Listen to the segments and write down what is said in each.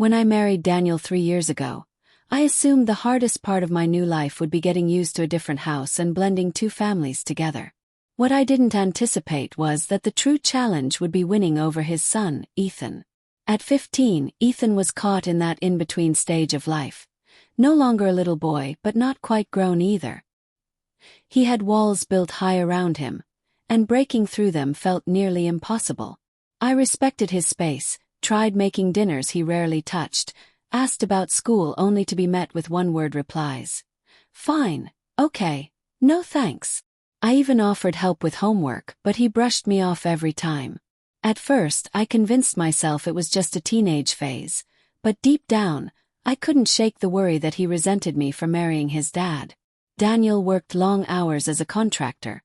When I married Daniel 3 years ago, I assumed the hardest part of my new life would be getting used to a different house and blending two families together. What I didn't anticipate was that the true challenge would be winning over his son, Ethan. At 15, Ethan was caught in that in-between stage of life. No longer a little boy, but not quite grown either. He had walls built high around him, and breaking through them felt nearly impossible. I respected his space, tried making dinners he rarely touched, asked about school only to be met with one-word replies. Fine, okay, no thanks. I even offered help with homework, but he brushed me off every time. At first, I convinced myself it was just a teenage phase, but deep down, I couldn't shake the worry that he resented me for marrying his dad. Daniel worked long hours as a contractor,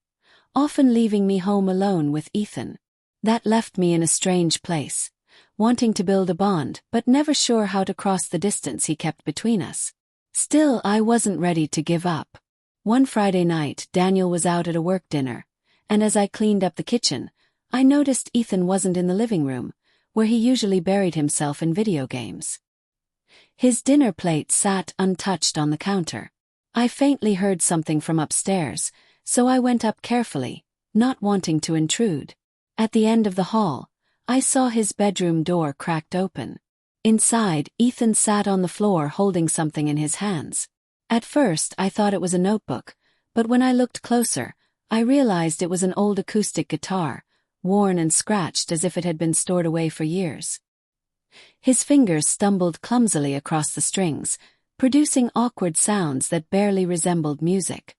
often leaving me home alone with Ethan. That left me in a strange place, wanting to build a bond but never sure how to cross the distance he kept between us. Still, I wasn't ready to give up. One Friday night, Daniel was out at a work dinner, and as I cleaned up the kitchen, I noticed Ethan wasn't in the living room, where he usually buried himself in video games. His dinner plate sat untouched on the counter. I faintly heard something from upstairs, so I went up carefully, not wanting to intrude. At the end of the hall, I saw his bedroom door cracked open. Inside, Ethan sat on the floor holding something in his hands. At first, I thought it was a notebook, but when I looked closer, I realized it was an old acoustic guitar, worn and scratched as if it had been stored away for years. His fingers stumbled clumsily across the strings, producing awkward sounds that barely resembled music.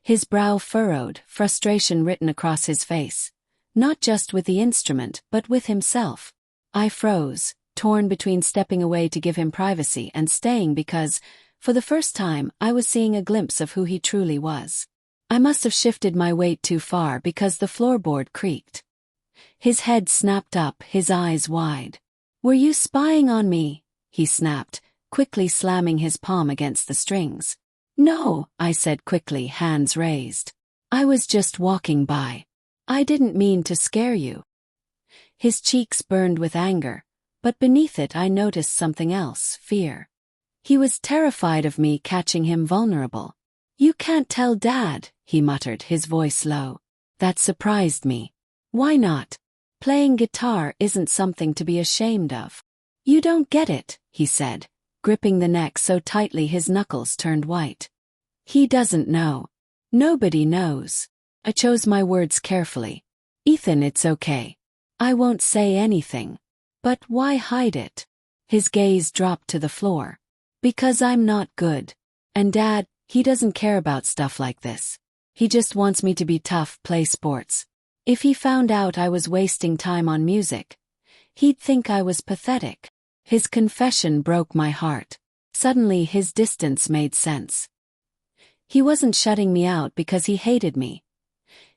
His brow furrowed, frustration written across his face, not just with the instrument but with himself. I froze, torn between stepping away to give him privacy and staying because, for the first time, I was seeing a glimpse of who he truly was. I must have shifted my weight too far because the floorboard creaked. His head snapped up, his eyes wide. "Were you spying on me?" he snapped, quickly slamming his palm against the strings. "No," I said quickly, hands raised. "I was just walking by. I didn't mean to scare you." His cheeks burned with anger, but beneath it I noticed something else, fear. He was terrified of me catching him vulnerable. "You can't tell Dad," he muttered, his voice low. That surprised me. "Why not? Playing guitar isn't something to be ashamed of." "You don't get it," he said, gripping the neck so tightly his knuckles turned white. "He doesn't know. Nobody knows." I chose my words carefully. "Ethan, it's okay. I won't say anything." "But why hide it?" His gaze dropped to the floor. "Because I'm not good. And Dad, he doesn't care about stuff like this. He just wants me to be tough, play sports. If he found out I was wasting time on music, he'd think I was pathetic." His confession broke my heart. Suddenly his distance made sense. He wasn't shutting me out because he hated me.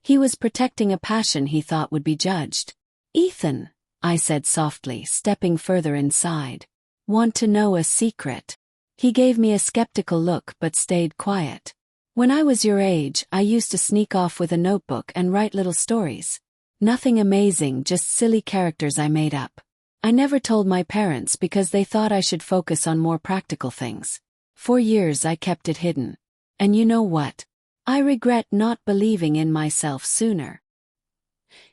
He was protecting a passion he thought would be judged. "Ethan," I said softly, stepping further inside. "Want to know a secret?" He gave me a skeptical look but stayed quiet. "When I was your age, I used to sneak off with a notebook and write little stories. Nothing amazing, just silly characters I made up. I never told my parents because they thought I should focus on more practical things. For years I kept it hidden. And you know what? I regret not believing in myself sooner."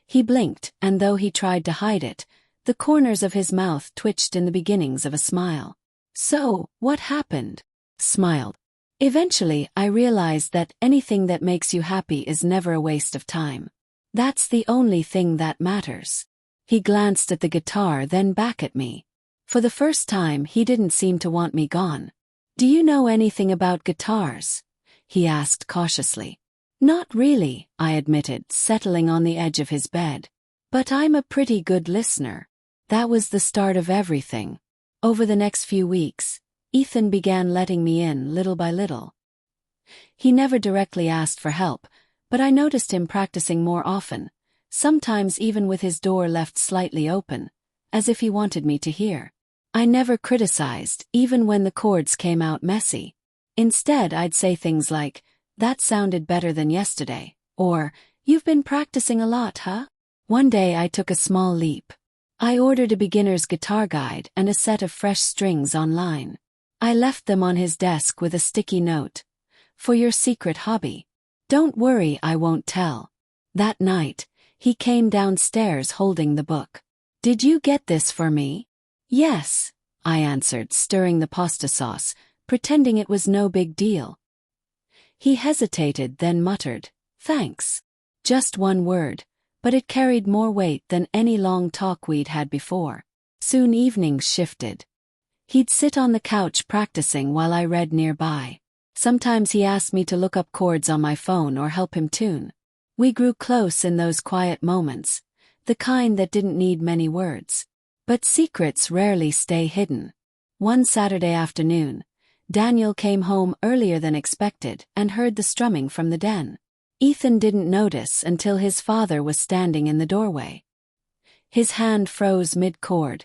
He blinked, and though he tried to hide it, the corners of his mouth twitched in the beginnings of a smile. "So, what happened?" Smiled. "Eventually, I realized that anything that makes you happy is never a waste of time. That's the only thing that matters." He glanced at the guitar, then back at me. For the first time, he didn't seem to want me gone. "Do you know anything about guitars?" he asked cautiously. "Not really," I admitted, settling on the edge of his bed. "But I'm a pretty good listener." That was the start of everything. Over the next few weeks, Ethan began letting me in little by little. He never directly asked for help, but I noticed him practicing more often, sometimes even with his door left slightly open, as if he wanted me to hear. I never criticized, even when the chords came out messy. Instead, I'd say things like, "That sounded better than yesterday," or, "You've been practicing a lot, huh?" One day I took a small leap. I ordered a beginner's guitar guide and a set of fresh strings online. I left them on his desk with a sticky note. For your secret hobby. Don't worry, I won't tell. That night, he came downstairs holding the book. Did you get this for me? Yes, I answered, stirring the pasta sauce, pretending it was no big deal. He hesitated, then muttered, thanks. Just one word, but it carried more weight than any long talk we'd had before. Soon evenings shifted. He'd sit on the couch practicing while I read nearby. Sometimes he asked me to look up chords on my phone or help him tune. We grew close in those quiet moments, the kind that didn't need many words. But secrets rarely stay hidden. One Saturday afternoon, Daniel came home earlier than expected and heard the strumming from the den. Ethan didn't notice until his father was standing in the doorway. His hand froze mid-chord,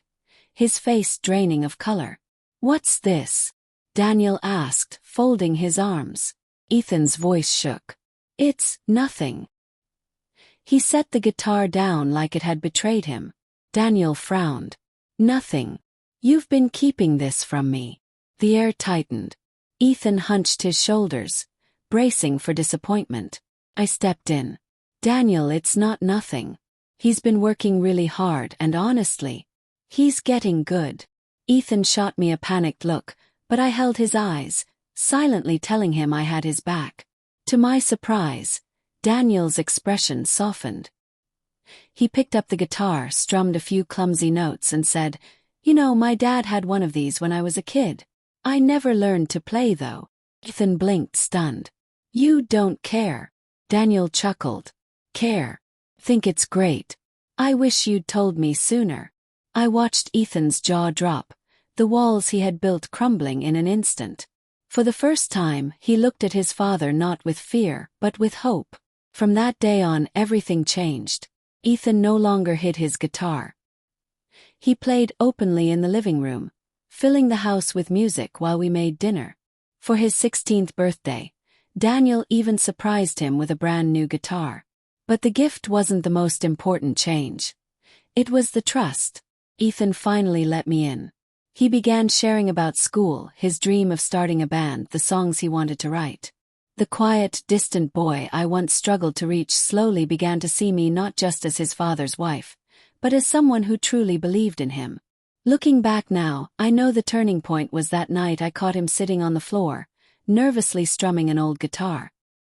his face draining of color. What's this? Daniel asked, folding his arms. Ethan's voice shook. It's nothing. He set the guitar down like it had betrayed him. Daniel frowned. Nothing. You've been keeping this from me. The air tightened. Ethan hunched his shoulders, bracing for disappointment. I stepped in. Daniel, it's not nothing. He's been working really hard and honestly, he's getting good. Ethan shot me a panicked look, but I held his eyes, silently telling him I had his back. To my surprise, Daniel's expression softened. He picked up the guitar, strummed a few clumsy notes and said, You know, my dad had one of these when I was a kid. I never learned to play though. Ethan blinked, stunned. You don't care. Daniel chuckled. Care. Think it's great. I wish you'd told me sooner. I watched Ethan's jaw drop, the walls he had built crumbling in an instant. For the first time, he looked at his father not with fear, but with hope. From that day on, everything changed. Ethan no longer hid his guitar. He played openly in the living room, filling the house with music while we made dinner. For his 16th birthday, Daniel even surprised him with a brand new guitar. But the gift wasn't the most important change. It was the trust. Ethan finally let me in. He began sharing about school, his dream of starting a band, the songs he wanted to write. The quiet, distant boy I once struggled to reach slowly began to see me not just as his father's wife, but as someone who truly believed in him. Looking back now, I know the turning point was that night I caught him sitting on the floor, nervously strumming an old guitar.